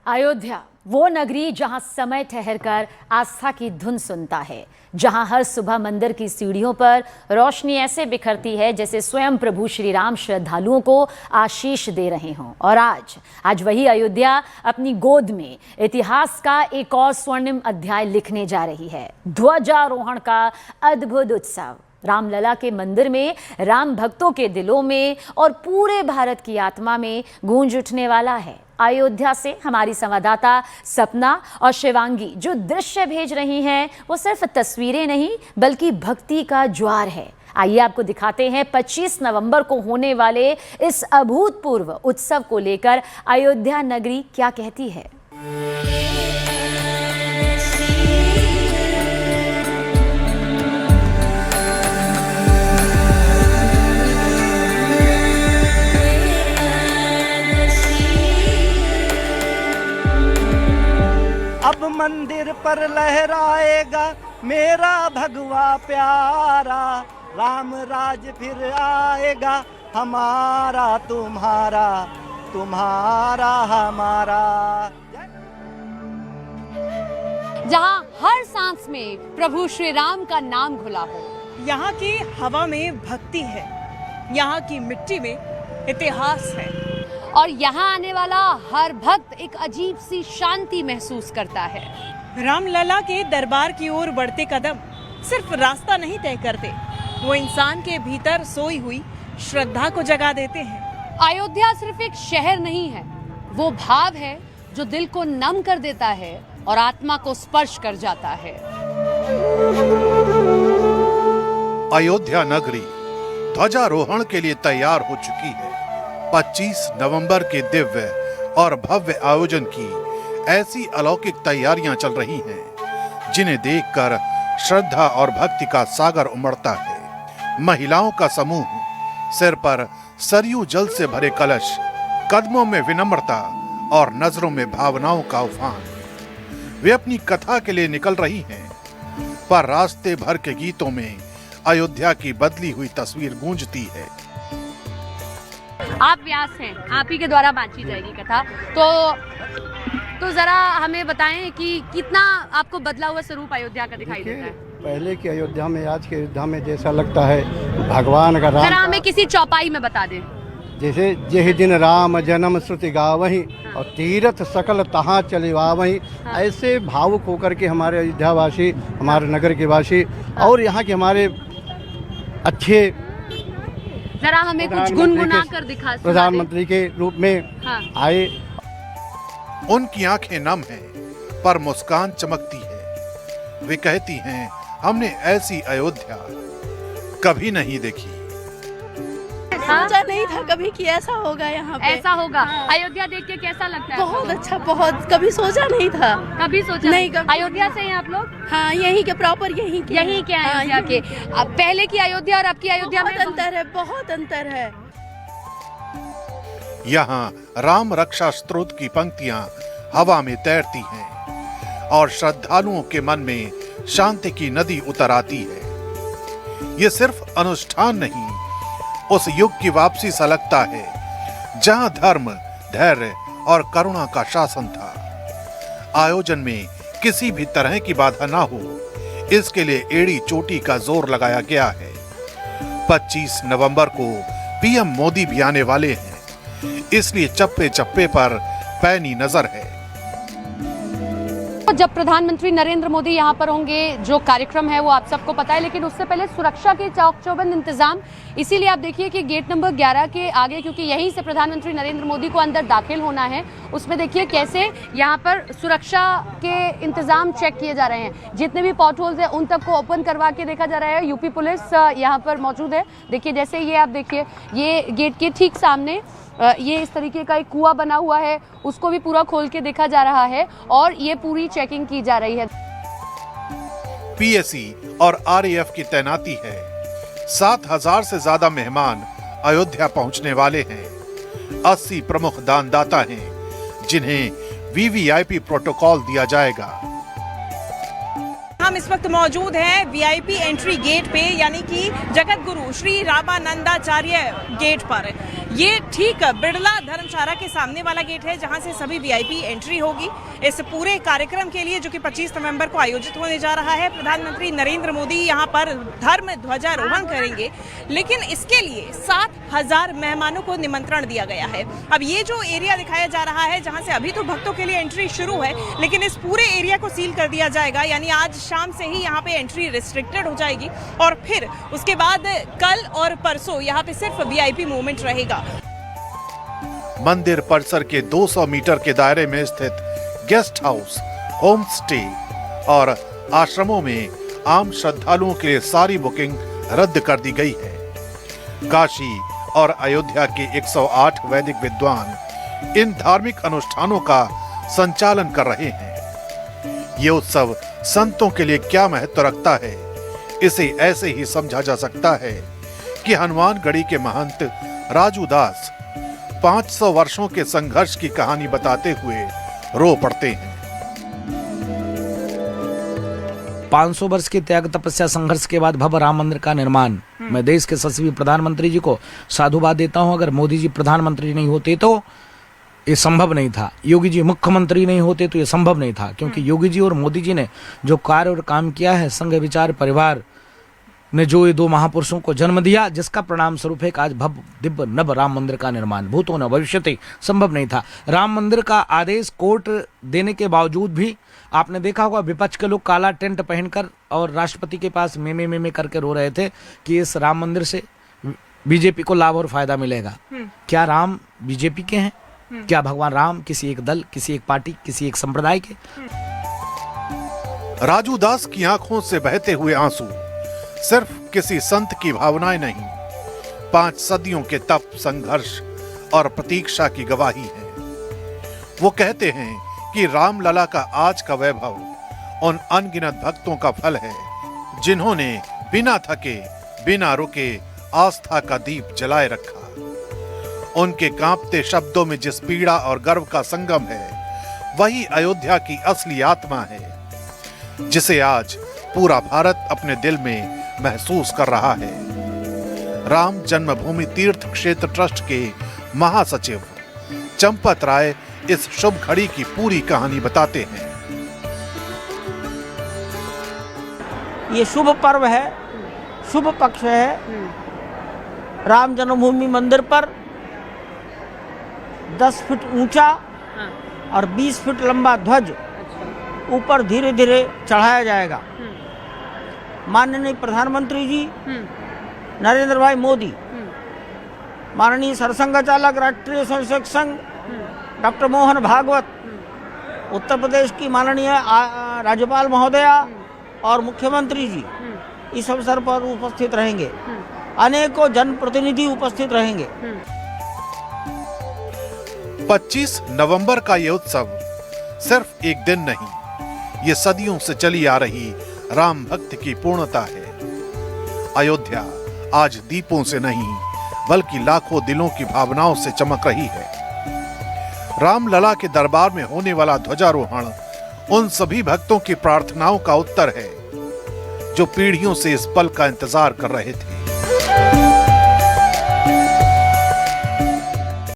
अयोध्या वो नगरी जहां समय ठहरकर आस्था की धुन सुनता है, जहां हर सुबह मंदिर की सीढ़ियों पर रोशनी ऐसे बिखरती है जैसे स्वयं प्रभु श्री राम श्रद्धालुओं को आशीष दे रहे हों। और आज वही अयोध्या अपनी गोद में इतिहास का एक और स्वर्णिम अध्याय लिखने जा रही है। ध्वजारोहण का अद्भुत उत्सव रामलला के मंदिर में राम भक्तों के दिलों में और पूरे भारत की आत्मा में गूंज उठने वाला है। अयोध्या से हमारी संवाददाता सपना और शिवांगी जो दृश्य भेज रही हैं वो सिर्फ तस्वीरें नहीं बल्कि भक्ति का ज्वार है। आइए आपको दिखाते हैं 25 नवंबर को होने वाले इस अभूतपूर्व उत्सव को लेकर अयोध्या नगरी क्या कहती है। अब मंदिर पर लहराएगा मेरा भगवा प्यारा, राम राज फिर आएगा हमारा तुम्हारा, तुम्हारा हमारा। जहां हर सांस में प्रभु श्री राम का नाम घुला हो। यहाँ की हवा में भक्ति है, यहाँ की मिट्टी में इतिहास है और यहाँ आने वाला हर भक्त एक अजीब सी शांति महसूस करता है। रामलला के दरबार की ओर बढ़ते कदम सिर्फ रास्ता नहीं तय करते, वो इंसान के भीतर सोई हुई श्रद्धा को जगा देते हैं। अयोध्या सिर्फ एक शहर नहीं है, वो भाव है जो दिल को नम कर देता है और आत्मा को स्पर्श कर जाता है। अयोध्या नगरी ध्वजारोहण के लिए तैयार हो चुकी है। 25 नवंबर के दिव्य और भव्य आयोजन की ऐसी अलौकिक तैयारियां चल रही हैं जिन्हें देखकर श्रद्धा और भक्ति का सागर उमड़ता है। महिलाओं का समूह, सिर पर सरयू जल से भरे कलश, कदमों में विनम्रता और नजरों में भावनाओं का उफान। वे अपनी कथा के लिए निकल रही हैं, पर रास्ते भर के गीतों में अयोध्या की बदली हुई तस्वीर गूंजती है। आप व्यास हैं, आप ही के द्वारा बांची जाएगी कथा, तो जरा हमें बताएं कि कितना आपको बदला हुआ स्वरूप अयोध्या का दिखाई देता है। पहले की अयोध्या में आज की अयोध्या में जैसा लगता है भगवान का राम, जरा हमें किसी चौपाई में बता दें। जैसे जेहि दिन राम जन्म श्रुति गावहीं और तीर्थ सकल तहाँ चले वावहीं। ऐसे भावुक होकर के हमारे अयोध्यावासी, हमारे नगर के वासी और यहाँ के हमारे अच्छे जरा हमें कुछ गुनगुना कर दिखा। प्रधानमंत्री के रूप में आए। उनकी आंखें नम हैं, पर मुस्कान चमकती है। वे कहती हैं, हमने ऐसी अयोध्या कभी नहीं देखी। सोचा नहीं था कभी कि ऐसा होगा यहाँ पे। ऐसा होगा। अयोध्या देख के कैसा लगता है? बहुत अच्छा, बहुत। कभी सोचा नहीं था। कभी सोचा नहीं। अयोध्या से हैं आप लोग? हाँ, यहीं के प्रॉपर यहीं के अयोध्या के। अब पहले की अयोध्या और अब की अयोध्या में अंतर है, बहुत अंतर है। यहाँ राम रक्षा स्तोत्र की पंक्तियां हवा में तैरती हैं और श्रद्धालुओं के मन में शांति की नदी उतर आती है। ये सिर्फ अनुष्ठान नहीं, उस युग की वापसी सा लगता है जहां धर्म, धैर्य और करुणा का शासन था। आयोजन में किसी भी तरह की बाधा ना हो, इसके लिए एड़ी चोटी का जोर लगाया गया है। 25 नवंबर को पीएम मोदी भी आने वाले हैं, इसलिए चप्पे चप्पे पर पैनी नजर है। जब प्रधानमंत्री नरेंद्र मोदी यहाँ पर होंगे, जो कार्यक्रम है वो आप सबको पता है, लेकिन उससे पहले सुरक्षा के चौक चौबंद इंतजाम। इसीलिए आप देखिए कि गेट नंबर 11 के आगे, क्योंकि यहीं से प्रधानमंत्री नरेंद्र मोदी को अंदर दाखिल होना है, उसमें देखिए कैसे यहाँ पर सुरक्षा के इंतजाम चेक किए जा रहे हैं। जितने भी पॉट होल्स हैं उन तक को ओपन करवा के देखा जा रहा है। यूपी पुलिस यहाँ पर मौजूद है। देखिए जैसे ये आप देखिए, ये गेट के ठीक सामने ये इस तरीके का एक कुआं बना हुआ है, उसको भी पूरा खोल के देखा जा रहा है और ये पूरी चेकिंग की जा रही है। पीएसी और आरएएफ की तैनाती है। 7000 से ज्यादा मेहमान अयोध्या पहुंचने वाले हैं। 80 प्रमुख दानदाता हैं जिन्हें वीवीआईपी प्रोटोकॉल दिया जाएगा। हम इस वक्त मौजूद हैं वीआईपी एंट्री गेट पे, यानी कि जगत गुरु श्री रामानंदाचार्य गेट पर। ये ठीक बिड़ला धर्मशाला के सामने वाला गेट है जहां से सभी वीआईपी एंट्री होगी। इस पूरे कार्यक्रम के लिए जो कि 25 नवंबर को आयोजित होने जा रहा है, प्रधानमंत्री नरेंद्र मोदी यहां पर धर्म ध्वजारोहण करेंगे, लेकिन इसके लिए 7,000 मेहमानों को निमंत्रण दिया गया है। अब ये जो एरिया दिखाया जा रहा है जहां से अभी तो भक्तों के लिए एंट्री शुरू है, लेकिन इस पूरे एरिया को सील कर दिया जाएगा, यानी आज शाम से ही यहाँ पे एंट्री रिस्ट्रिक्टेड हो जाएगी और फिर उसके बाद कल और परसों यहाँ पे सिर्फ वीआईपी मूवमेंट रहेगा। मंदिर परिसर के 200 मीटर के दायरे में स्थित गेस्ट हाउस, होम स्टे और आश्रमों में आम श्रद्धालुओं के लिए सारी बुकिंग रद्द कर दी गई है। काशी और अयोध्या के 108 वैदिक विद्वान इन धार्मिक अनुष्ठानों का संचालन कर रहे हैं। ये उत्सव संतों के लिए क्या महत्व रखता है, इसे ऐसे ही समझा जा सकता है कि हनुमानगढ़ी के महंत राजू दास 500 वर्षों के संघर्ष की कहानी बताते हुए रो पड़ते हैं। 500 वर्ष के त्याग तपस्या संघर्ष के बाद भव्य राम मंदिर का निर्माण। मैं देश के यशस्वी प्रधानमंत्री जी को साधुवाद देता हूं। अगर मोदी जी प्रधानमंत्री नहीं होते तो ये संभव नहीं था, योगी जी मुख्यमंत्री नहीं होते तो ये संभव नहीं था, क्योंकि योगी जी और मोदी जी ने जो कार्य और काम किया है, संघ विचार परिवार ने जो ये दो महापुरुषों को जन्म दिया, जिसका परिणाम स्वरूप है आज भव्य दिव्य नव राम मंदिर का निर्माण भूतो न भविष्यति संभव नहीं था। राम मंदिर का आदेश कोर्ट देने के बावजूद भी आपने देखा होगा विपक्ष के लोग काला टेंट पहनकर और राष्ट्रपति के पास मे करके रो रहे थे कि इस राम मंदिर से बीजेपी को लाभ और फायदा मिलेगा। क्या राम बीजेपी के हैं? क्या भगवान राम किसी एक दल, किसी एक पार्टी, किसी एक संप्रदाय के? राजू दास की आंखों से बहते हुए आंसू सिर्फ किसी संत की भावनाएं नहीं, 5 सदियों के तप, संघर्ष और प्रतीक्षा की गवाही है। वो कहते हैं कि रामलला का आज का वैभव उन अनगिनत भक्तों का फल है जिन्होंने बिना थके, बिना रुके आस्था का दीप जलाए रखा। उनके कांपते शब्दों में जिस पीड़ा और गर्व का संगम है, वही अयोध्या की असली आत्मा है, जिसे आज पूरा भारत अपने दिल में महसूस कर रहा है। राम जन्मभूमि तीर्थ क्षेत्र ट्रस्ट के महासचिव चंपत राय इस शुभ घड़ी की पूरी कहानी बताते हैं। ये शुभ पर्व है, शुभ पक्ष है। राम जन्मभूमि मंदिर पर 10 फीट ऊंचा और 20 फीट लंबा ध्वज ऊपर धीरे धीरे चढ़ाया जाएगा। माननीय प्रधानमंत्री जी नरेंद्र भाई मोदी, माननीय सरसंघ चालक राष्ट्रीय स्वयंसेवक संघ डॉक्टर मोहन भागवत, उत्तर प्रदेश की माननीय राज्यपाल महोदया और मुख्यमंत्री जी इस अवसर पर उपस्थित रहेंगे। अनेकों जनप्रतिनिधि उपस्थित रहेंगे। 25 नवंबर का ये उत्सव सिर्फ एक दिन नहीं, ये सदियों से चली आ रही राम भक्ति की पूर्णता है। अयोध्या आज दीपों से नहीं बल्कि लाखों दिलों की भावनाओं से चमक रही है। रामलला के दरबार में होने वाला ध्वजारोहण उन सभी भक्तों की प्रार्थनाओं का उत्तर है जो पीढ़ियों से इस पल का इंतजार कर रहे थे।